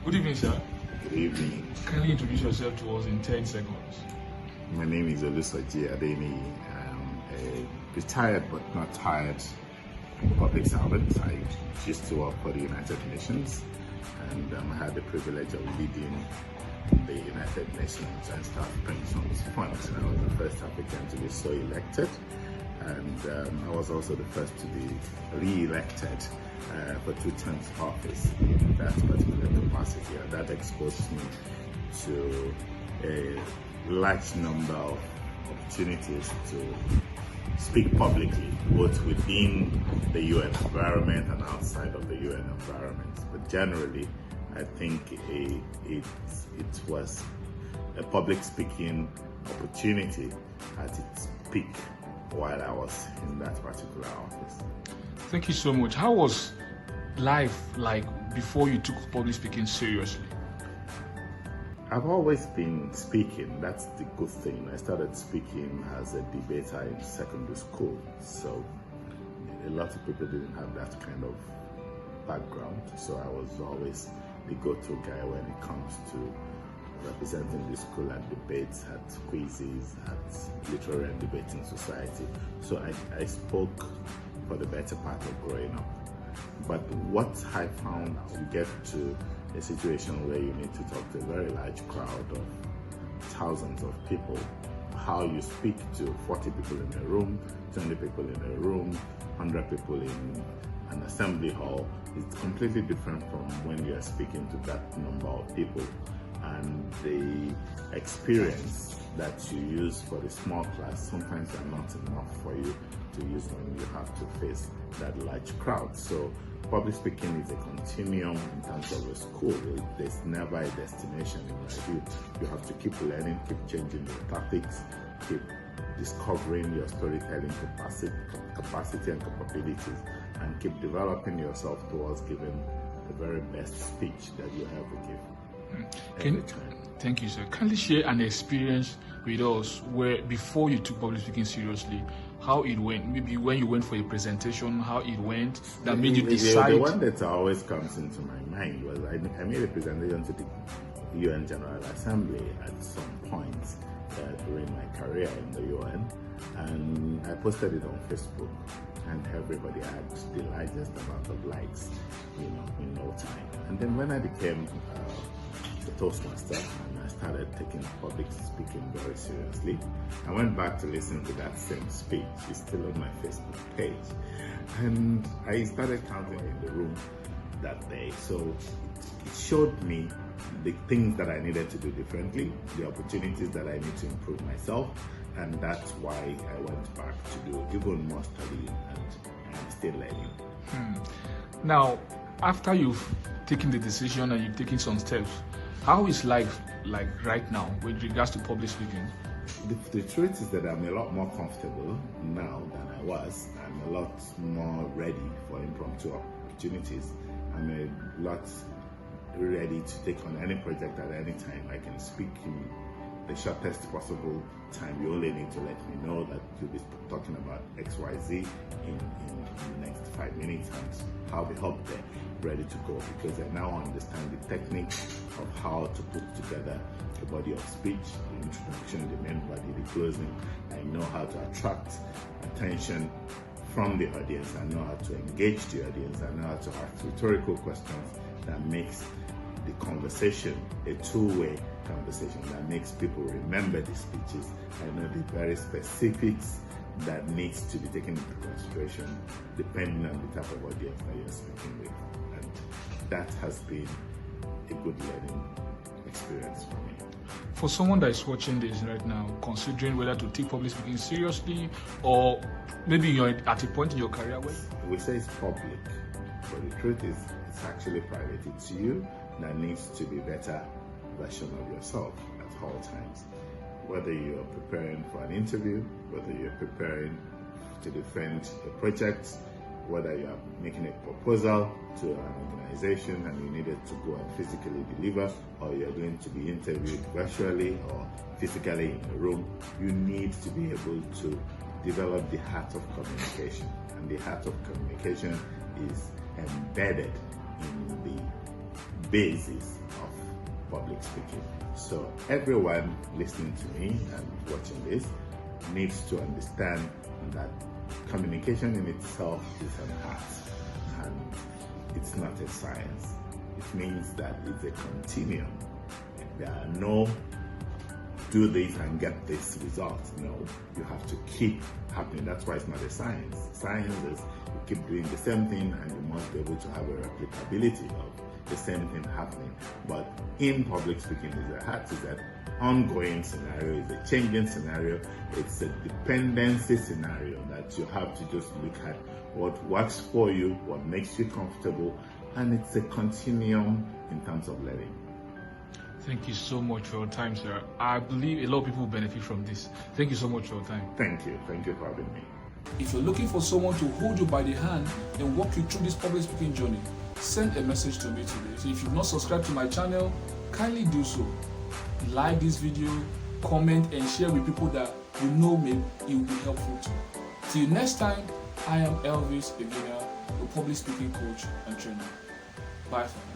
Good evening, sir. Good evening. Kindly introduce yourself to us in 10 seconds. My name is Olusoji Adeniyi. I'm a retired but not tired public servant. I used to work for the United Nations, and I had the privilege of leading the United Nations and Staff Pensions Fund. I was the first African to be so elected, and I was also the first to be re-elected for 2 terms of office in that particular capacity, and that exposed me to a large number of opportunities to speak publicly, both within the UN environment and outside of the UN environment. But generally, I think it was a public speaking opportunity at its peak while I was in that particular office. Thank you so much. How was life like before you took public speaking seriously? I've always been speaking. That's the good thing. I started speaking as a debater in secondary school, so a lot of people didn't have that kind of background, so I was always the go-to guy when it comes to representing the school at debates, at quizzes, at literary and debating society. So I spoke for the better part of growing up. But what I found, you get to a situation where you need to talk to a very large crowd of thousands of people. How you speak to 40 people in a room, 20 people in a room, 100 people in an assembly hall is completely different from when you are speaking to that number of people. And the experience that you use for the small class sometimes are not enough for you to use when you have to face that large crowd. So public speaking is a continuum in terms of a school. There's never a destination in my view. You have to keep learning, keep changing your topics, keep discovering your storytelling capacity and capabilities, and keep developing yourself towards giving the very best speech that you ever give. Thank you, sir. Can you share an experience with us where before you took public speaking seriously, how it went? Maybe when you went for a presentation, how it went that made you decide? The one that always comes into my mind was I made a presentation to the UN General Assembly at some point during my career in the UN, and I posted it on Facebook, and everybody had the largest amount of likes, in no time. And then when I became the Toastmaster and I started taking public speaking very seriously, I went back to listen to that same speech. It's still on my Facebook page, and I started counting in the room that day. So it showed me the things that I needed to do differently, the opportunities that I need to improve myself, and that's why I went back to do even more studying, and I'm still learning. Now, after you've taken the decision and you've taken some steps, how is life like right now with regards to public speaking? The truth is that I'm a lot more comfortable now than I was. I'm a lot more ready for impromptu opportunities. I'm a lot ready to take on any project at any time. I can speak in the shortest possible time. You only need to let me know that you'll be talking about XYZ in the next 5 minutes, and I'll be up there ready to go, because I now understand the technique of how to put together a body of speech, the introduction, the main body, the closing. I know how to attract attention from the audience. I know how to engage the audience. I know how to ask rhetorical questions that makes the conversation a two-way conversation, that makes people remember the speeches. I know the very specifics that needs to be taken into consideration depending on the type of audience that you're speaking with. And that has been a good learning experience for me. For someone that is watching this right now, considering whether to take public speaking seriously, or maybe you're at a point in your career where we say it's public, but the truth is it's actually private. It's you that needs to be a better version of yourself at all times. Whether you're preparing for an interview, whether you're preparing to defend a project, whether you're making a proposal to an organization and you needed to go and physically deliver, or you're going to be interviewed virtually or physically in a room, you need to be able to develop the art of communication. And the art of communication is embedded in the basis of public speaking. So everyone listening to me and watching this needs to understand that communication in itself is an art and it's not a science. It means that it's a continuum. There are no do this and get this result. No, you have to keep happening. That's why it's not a science. Science is you keep doing the same thing and you must be able to have a replicability of the same thing happening. But in public speaking, it's an ongoing scenario, it's a changing scenario, it's a dependency scenario that you have to just look at what works for you, what makes you comfortable, and it's a continuum in terms of learning. Thank you so much for your time, sir. I believe a lot of people will benefit from this. Thank you so much for your time. Thank you. Thank you for having me. If you're looking for someone to hold you by the hand and walk you through this public speaking journey, send a message to me today. So if you've not subscribed to my channel, kindly do so. Like this video, comment, and share with people that you know it will be helpful to. Till next time, I am Elvis, beginner, a public speaking coach and trainer. Bye for now.